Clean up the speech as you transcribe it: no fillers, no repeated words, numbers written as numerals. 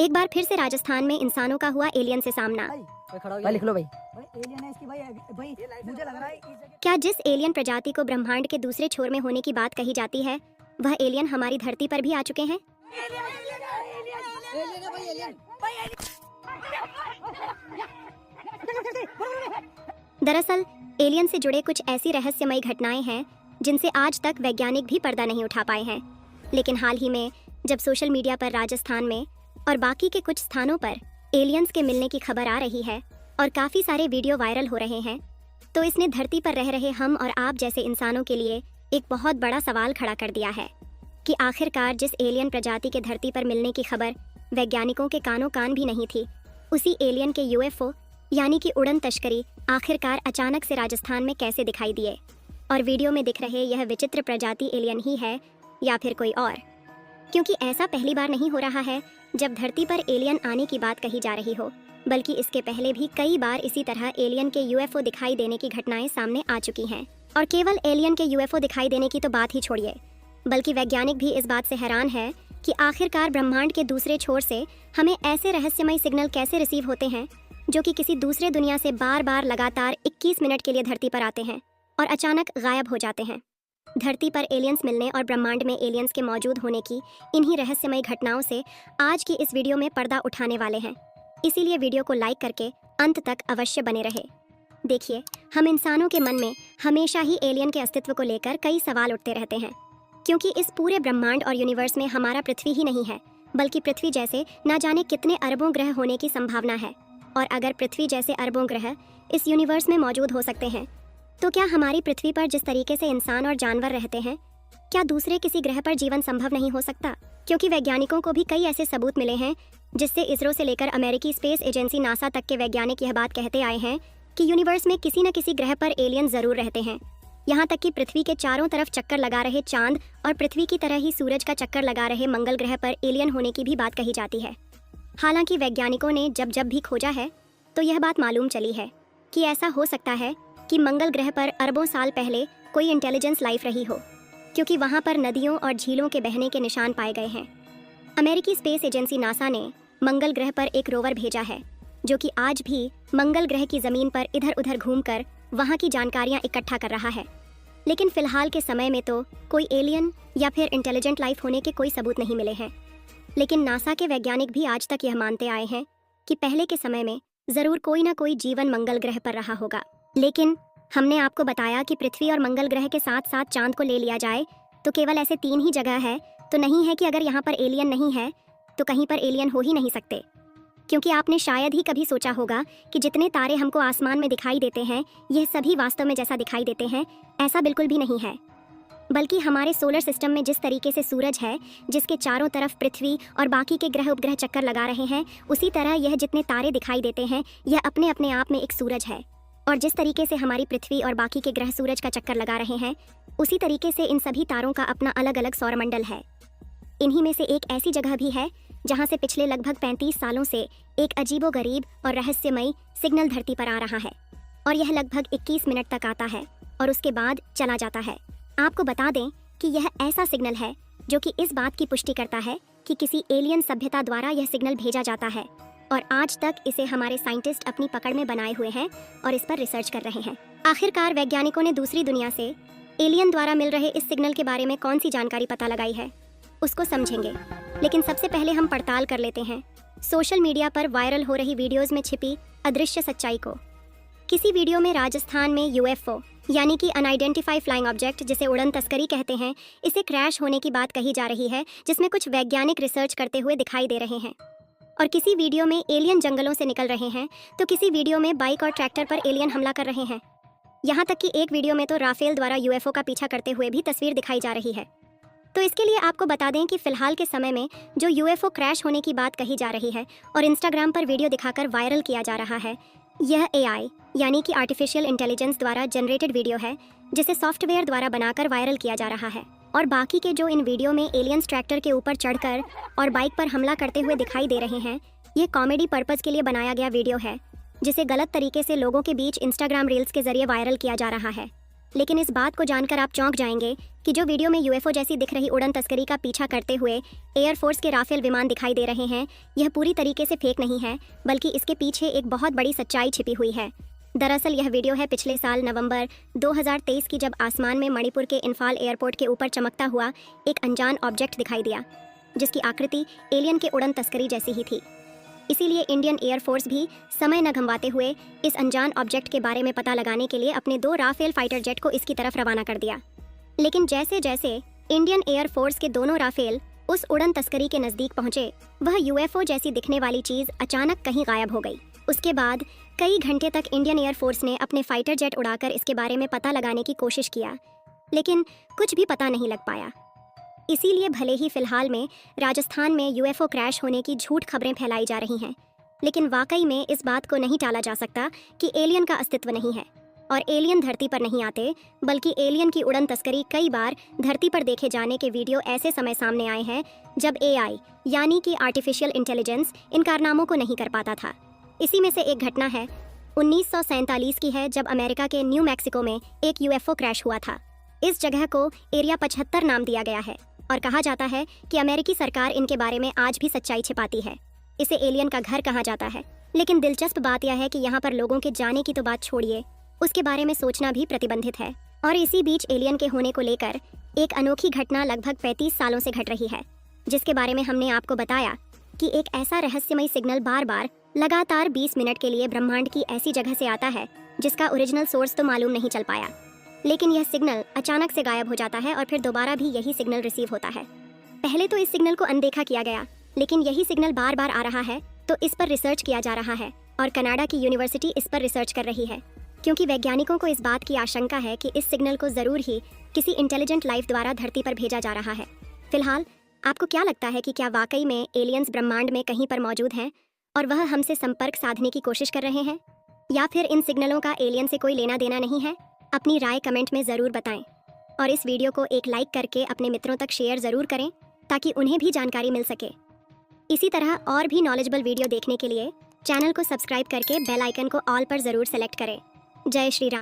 एक बार फिर से राजस्थान में इंसानों का हुआ एलियन से सामना। भाई लिख लो भाई। एलियन है इसकी भाई मुझे लग रहा है क्या जिस एलियन प्रजाति को ब्रह्मांड के दूसरे छोर में होने की बात कही जाती है, वह एलियन हमारी धरती पर भी आ चुके हैं? दरअसल एलियन से जुड़े कुछ ऐसी रहस्यमयी घटनाएं हैं जिनसे आज तक वैज्ञानिक भी पर्दा नहीं उठा पाए हैं। लेकिन हाल ही में जब सोशल मीडिया पर राजस्थान में और बाकी के कुछ स्थानों पर एलियंस के मिलने की खबर आ रही है और काफ़ी सारे वीडियो वायरल हो रहे हैं, तो इसने धरती पर रह रहे हम और आप जैसे इंसानों के लिए एक बहुत बड़ा सवाल खड़ा कर दिया है कि आखिरकार जिस एलियन प्रजाति के धरती पर मिलने की खबर वैज्ञानिकों के कानों कान भी नहीं थी, उसी एलियन के यूएफओ यानी कि उड़न तस्करी आखिरकार अचानक से राजस्थान में कैसे दिखाई दिए, और वीडियो में दिख रहे यह विचित्र प्रजाति एलियन ही है या फिर कोई और। क्योंकि ऐसा पहली बार नहीं हो रहा है जब धरती पर एलियन आने की बात कही जा रही हो, बल्कि इसके पहले भी कई बार इसी तरह एलियन के यूएफओ दिखाई देने की घटनाएं सामने आ चुकी हैं। और केवल एलियन के यूएफओ दिखाई देने की तो बात ही छोड़िए, बल्कि वैज्ञानिक भी इस बात से हैरान है कि आखिरकार ब्रह्मांड के दूसरे छोर से हमें ऐसे रहस्यमय सिग्नल कैसे रिसीव होते हैं जो कि किसी दूसरे दुनिया से बार बार लगातार 21 मिनट के लिए धरती पर आते हैं और अचानक गायब हो जाते हैं। धरती पर एलियंस मिलने और ब्रह्मांड में एलियंस के मौजूद होने की इन्हीं रहस्यमय घटनाओं से आज की इस वीडियो में पर्दा उठाने वाले हैं। इसीलिए वीडियो को लाइक करके अंत तक अवश्य बने रहे। देखिए, हम इंसानों के मन में हमेशा ही एलियन के अस्तित्व को लेकर कई सवाल उठते रहते हैं, क्योंकि इस पूरे ब्रह्मांड और यूनिवर्स में हमारा पृथ्वी ही नहीं है, बल्कि पृथ्वी जैसे ना जाने कितने अरबों ग्रह होने की संभावना है। और अगर पृथ्वी जैसे अरबों ग्रह इस यूनिवर्स में मौजूद हो सकते हैं, तो क्या हमारी पृथ्वी पर जिस तरीके से इंसान और जानवर रहते हैं, क्या दूसरे किसी ग्रह पर जीवन संभव नहीं हो सकता? क्योंकि वैज्ञानिकों को भी कई ऐसे सबूत मिले हैं जिससे इसरो से लेकर अमेरिकी स्पेस एजेंसी नासा तक के वैज्ञानिक यह बात कहते आए हैं कि यूनिवर्स में किसी न किसी ग्रह पर एलियन जरूर रहते हैं। यहाँ तक कि पृथ्वी के चारों तरफ चक्कर लगा रहे चांद और पृथ्वी की तरह ही सूरज का चक्कर लगा रहे मंगल ग्रह पर एलियन होने की भी बात कही जाती है। हालांकि वैज्ञानिकों ने जब जब भी खोजा है तो यह बात मालूम चली है कि ऐसा हो सकता है कि मंगल ग्रह पर अरबों साल पहले कोई इंटेलिजेंस लाइफ रही हो, क्योंकि वहां पर नदियों और झीलों के बहने के निशान पाए गए हैं। अमेरिकी स्पेस एजेंसी नासा ने मंगल ग्रह पर एक रोवर भेजा है जो कि आज भी मंगल ग्रह की जमीन पर इधर उधर घूमकर वहां की जानकारियां इकट्ठा कर रहा है। लेकिन फिलहाल के समय में तो कोई एलियन या फिर इंटेलिजेंट लाइफ होने के कोई सबूत नहीं मिले हैं। लेकिन नासा के वैज्ञानिक भी आज तक यह मानते आए हैं कि पहले के समय में जरूर कोई ना कोई जीवन मंगल ग्रह पर रहा होगा। लेकिन हमने आपको बताया कि पृथ्वी और मंगल ग्रह के साथ साथ चांद को ले लिया जाए तो केवल ऐसे 3 ही जगह है, तो नहीं है कि अगर यहाँ पर एलियन नहीं है तो कहीं पर एलियन हो ही नहीं सकते। क्योंकि आपने शायद ही कभी सोचा होगा कि जितने तारे हमको आसमान में दिखाई देते हैं, यह सभी वास्तव में जैसा दिखाई देते हैं ऐसा बिल्कुल भी नहीं है। बल्कि हमारे सोलर सिस्टम में जिस तरीके से सूरज है, जिसके चारों तरफ पृथ्वी और बाकी के ग्रह उपग्रह चक्कर लगा रहे हैं, उसी तरह यह जितने तारे दिखाई देते हैं यह अपने अपने आप में एक सूरज है। और जिस तरीके से हमारी पृथ्वी और बाकी के ग्रह सूरज का चक्कर लगा रहे हैं, उसी तरीके से इन सभी तारों का अपना अलग अलग सौरमंडल है। इन्हीं में से एक ऐसी जगह भी है जहां से पिछले लगभग 35 सालों से एक अजीबोगरीब और रहस्यमयी सिग्नल धरती पर आ रहा है, और यह लगभग 21 मिनट तक आता है और उसके बाद चला जाता है। आपको बता दें कि यह ऐसा सिग्नल है जो कि इस बात की पुष्टि करता है कि किसी एलियन सभ्यता द्वारा यह सिग्नल भेजा जाता है, और आज तक इसे हमारे साइंटिस्ट अपनी पकड़ में बनाए हुए हैं और इस पर रिसर्च कर रहे हैं। आखिरकार वैज्ञानिकों ने दूसरी दुनिया से एलियन द्वारा मिल रहे इस सिग्नल के बारे में कौन सी जानकारी पता लगाई है, उसको समझेंगे। लेकिन सबसे पहले हम पड़ताल कर लेते हैं सोशल मीडिया पर वायरल हो रही वीडियोस में छिपी अदृश्य सच्चाई को। किसी वीडियो में राजस्थान में यूएफओ यानी कि अनआइडेंटिफाइड फ्लाइंग ऑब्जेक्ट, जिसे उड़न तस्करी कहते हैं, इसे क्रैश होने की बात कही जा रही है, जिसमें कुछ वैज्ञानिक रिसर्च करते हुए दिखाई दे रहे हैं। और किसी वीडियो में एलियन जंगलों से निकल रहे हैं, तो किसी वीडियो में बाइक और ट्रैक्टर पर एलियन हमला कर रहे हैं। यहाँ तक कि एक वीडियो में तो राफेल द्वारा यूएफओ का पीछा करते हुए भी तस्वीर दिखाई जा रही है। तो इसके लिए आपको बता दें कि फिलहाल के समय में जो यूएफओ क्रैश होने की बात कही जा रही है और इंस्टाग्राम पर वीडियो दिखाकर वायरल किया जा रहा है, यह एआई यानी कि आर्टिफिशियल इंटेलिजेंस द्वारा जनरेटेड वीडियो है, जिसे सॉफ्टवेयर द्वारा बनाकर वायरल किया जा रहा है। और बाकी के जो इन वीडियो में एलियंस ट्रैक्टर के ऊपर चढ़कर और बाइक पर हमला करते हुए दिखाई दे रहे हैं, ये कॉमेडी पर्पस के लिए बनाया गया वीडियो है, जिसे गलत तरीके से लोगों के बीच इंस्टाग्राम रील्स के जरिए वायरल किया जा रहा है। लेकिन इस बात को जानकर आप चौंक जाएंगे कि जो वीडियो में यूएफओ जैसी दिख रही उड़न तस्करी का पीछा करते हुए एयरफोर्स के राफेल विमान दिखाई दे रहे हैं, यह पूरी तरीके से फेक नहीं है, बल्कि इसके पीछे एक बहुत बड़ी सच्चाई छिपी हुई है। दरअसल यह वीडियो है पिछले साल नवंबर 2023 की, जब आसमान में मणिपुर के इम्फाल एयरपोर्ट के ऊपर चमकता हुआ एक अनजान ऑब्जेक्ट दिखाई दिया, जिसकी आकृति एलियन के उड़न तस्करी जैसी ही थी। इसीलिए इंडियन एयरफोर्स भी समय न गंवाते हुए इस अनजान ऑब्जेक्ट के बारे में पता लगाने के लिए अपने 2 राफेल फाइटर जेट को इसकी तरफ रवाना कर दिया। लेकिन जैसे जैसे इंडियन एयरफोर्स के दोनों राफेल उस उड़न तस्करी के नज़दीक पहुंचे, वह यूएफओ जैसी दिखने वाली चीज़ अचानक कहीं गायब हो गई। उसके बाद कई घंटे तक इंडियन एयरफोर्स ने अपने फाइटर जेट उड़ाकर इसके बारे में पता लगाने की कोशिश किया, लेकिन कुछ भी पता नहीं लग पाया। इसीलिए भले ही फिलहाल में राजस्थान में यूएफओ क्रैश होने की झूठ खबरें फैलाई जा रही हैं, लेकिन वाकई में इस बात को नहीं टाला जा सकता कि एलियन का अस्तित्व नहीं है और एलियन धरती पर नहीं आते, बल्कि एलियन की उड़न तस्करी कई बार धरती पर देखे जाने के वीडियो ऐसे समय सामने आए हैं जब एआई यानी कि आर्टिफिशियल इंटेलिजेंस इन कारनामों को नहीं कर पाता था। इसी में से एक घटना है 1947 की है, जब अमेरिका के न्यू मैक्सिको में एक यूएफओ क्रैश हुआ था। इस जगह को एरिया 75 नाम दिया गया है और कहा जाता है कि अमेरिकी सरकार इनके बारे में आज भी सच्चाई छिपाती है। इसे एलियन का घर कहा जाता है। लेकिन दिलचस्प बात यह है कि यहाँ पर लोगों के जाने की तो बात छोड़िए, उसके बारे में सोचना भी प्रतिबंधित है। और इसी बीच एलियन के होने को लेकर एक अनोखी घटना लगभग 35 सालों से घट रही है, जिसके बारे में हमने आपको बताया कि एक ऐसा रहस्यमय सिग्नल बार बार लगातार 20 मिनट के लिए ब्रह्मांड की ऐसी जगह से आता है जिसका ओरिजिनल सोर्स तो मालूम नहीं चल पाया, लेकिन यह सिग्नल अचानक से गायब हो जाता है और फिर दोबारा भी यही सिग्नल रिसीव होता है। पहले तो इस सिग्नल को अनदेखा किया गया, लेकिन यही सिग्नल बार बार आ रहा है, तो इस पर रिसर्च किया जा रहा है और कनाडा की यूनिवर्सिटी इस पर रिसर्च कर रही है, क्योंकि वैज्ञानिकों को इस बात की आशंका है कि इस सिग्नल को जरूर ही किसी इंटेलिजेंट लाइफ द्वारा धरती पर भेजा जा रहा है। फिलहाल आपको क्या लगता है कि क्या वाकई में एलियंस ब्रह्मांड में कहीं पर मौजूद हैं और वह हमसे संपर्क साधने की कोशिश कर रहे हैं, या फिर इन सिग्नलों का एलियन से कोई लेना देना नहीं है? अपनी राय कमेंट में ज़रूर बताएं और इस वीडियो को एक लाइक करके अपने मित्रों तक शेयर ज़रूर करें ताकि उन्हें भी जानकारी मिल सके। इसी तरह और भी नॉलेजेबल वीडियो देखने के लिए चैनल को सब्सक्राइब करके बेल आइकन को ऑल पर ज़रूर सेलेक्ट करें। जय श्री राम।